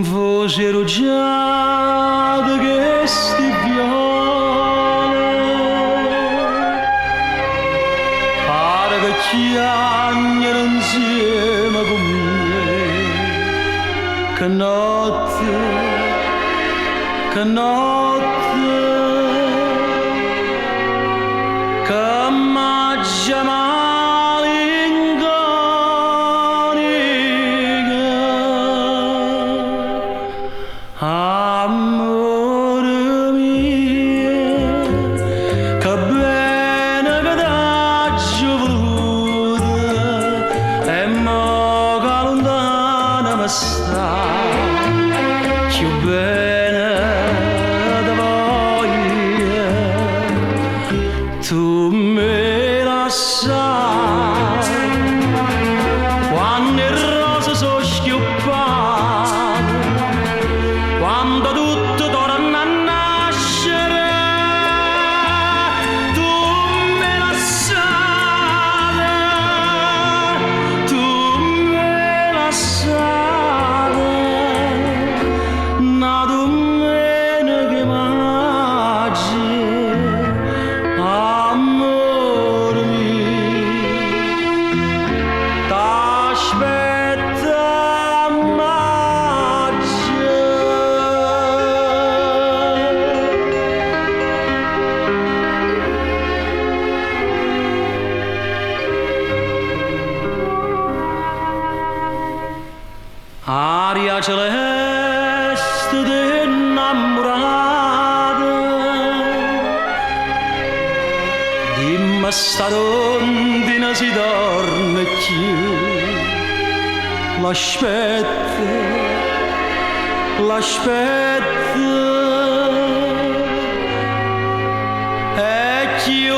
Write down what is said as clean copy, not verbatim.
Voce rugiada che sti viole pare che chiagnano insieme con me che notte che m'aggia amore mio, che bene che t'aggio voluta e mo che lontana mi sta, più bene te voglio, tu me la sai, quando le rose sono schioppate, quando tutto torna a nascere, tu me la sai, tu me la sai, una domenica magica, amore mio, t'aspetta aria celeste innamorata, dimmi sta rondine si torna più, l'aspetta e chi